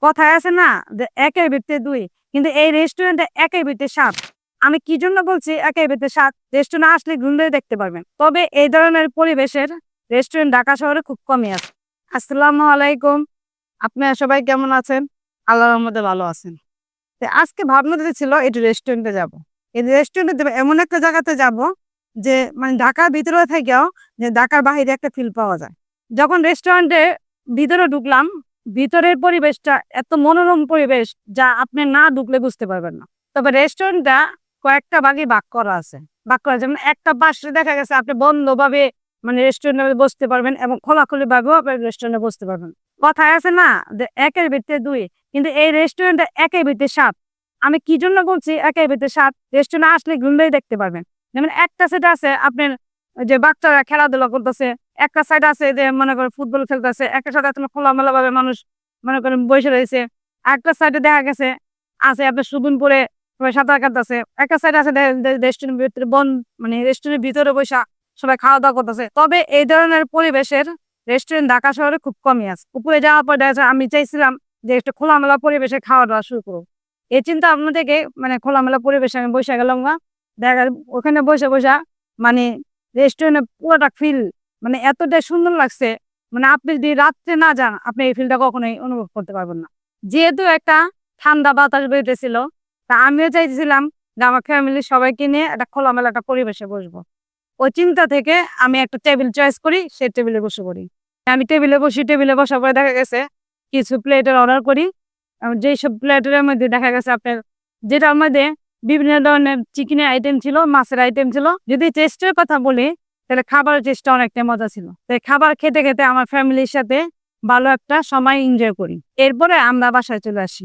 কথায় আছে না যে একের ভিত্তিতে দুই, কিন্তু এই রেস্টুরেন্টে একের ভিত্তিতে সাত। আমি কি জন্য বলছি একের ভিত্তিতে সাত? রেস্টুরেন্টে আসলে ঘুরলেই দেখতে পারবেন। তবে এই ধরনের পরিবেশের রেস্টুরেন্ট ঢাকা শহরে খুব কমই আছে। আসসালামু আলাইকুম, আপনারা সবাই কেমন আছেন? আল্লাহর রহমতে ভালো আছেন। তো আজকে ভাবনা ছিল একটু রেস্টুরেন্টে যাব। এই রেস্টুরেন্টে এমন একটা জায়গাতে যাব যে মানে ঢাকার ভিতরে থেকেও যে ঢাকার বাহিরে একটা ফিল পাওয়া যায়। যখন রেস্টুরেন্টে ভিতরে ঢুকলাম, ভিতরের পরিবেশটা এত মনোরম পরিবেশ যা আপনি না ঢুকলে বুঝতে পারবেন না। তবে রেস্টুরেন্টটা কয়েকটা ভাগে ভাগ করা আছে। ভাগ করা যেমন একটা পাশে দেখা গেছে আপনি বন্ধভাবে মানে রেস্টুরেন্টে বসতে পারবেন এবং খোলাখুলি ভাবেও আপনি রেস্টুরেন্টে বসতে পারবেন। কথায় আছে না যে একের ভিত্তিতে দুই, কিন্তু এই রেস্টুরেন্টে একের ভিত্তিতে সাত। আমি কি জন্য বলছি একের ভিত্তিতে সাত? রেস্টুরেন্টে আসলে ঘুরলেই দেখতে পারবেন। যেমন একটা সাইড আছে আপনার যে বাচ্চারা খেলাধুলা করতেছে, একটা সাইড আছে যে মনে করেন ফুটবল খেলতেছে, একটা সাইড আছে খোলামেলা ভাবে মানুষ মনে করেন বসে রয়েছে, একটা সাইডে দেখা গেছে আছে আপনার সুইমিং পুলে সবাই সাঁতার কাটতেছে, একটা সাইড আছে রেস্টুরেন্টের ভিতরে মানে রেস্টুরেন্টের ভিতরে বসা সবাই খাওয়া দাওয়া করতেছে। তবে এই ধরনের পরিবেশের রেস্টুরেন্ট ঢাকা শহরে খুব কমই আছে। উপরে যাওয়ার পর দেখা যায় আমি চাইছিলাম যে একটু খোলামেলা পরিবেশে খাওয়া দাওয়া শুরু করবো। এই চিন্তা ভাবনা থেকে মানে খোলামেলা পরিবেশে আমি বসে গেলাম না। দেখা ওখানে বসে মানে রেস্টুরেন্টের পুরোটা ফিল মানে এতটাই সুন্দর লাগছে, মানে আপনি যদি রাত্রে না যান আপনি এই ফিলটা কখনোই অনুভব করতে পারবেন না। যেহেতু একটা ঠান্ডা বাতাস বেরিয়েছিল, তা আমিও চাইছিলাম যে আমার ফ্যামিলির সবাইকে নিয়ে একটা খোলামেলা একটা পরিবেশে বসবো। ওই চিন্তা থেকে আমি একটা টেবিল চয়েস করি, সেই টেবিলে বসে পড়ি। আমি টেবিলে বসি, টেবিলে বসার পরে দেখা গেছে কিছু প্লেটের অর্ডার করি। যেসব প্লেটের মধ্যে দেখা গেছে আপনার যেটার মধ্যে বিভিন্ন ধরনের চিকেনের আইটেম ছিল, মাছের আইটেম ছিল। যদি টেস্টের কথা বলি তাহলে খাবারের টেস্টটা অনেকটা মজা ছিল। তাই খাবার খেতে খেতে আমার ফ্যামিলির সাথে ভালো একটা সময় এনজয় করি। এরপরে আমরা বাসায় চলে আসি।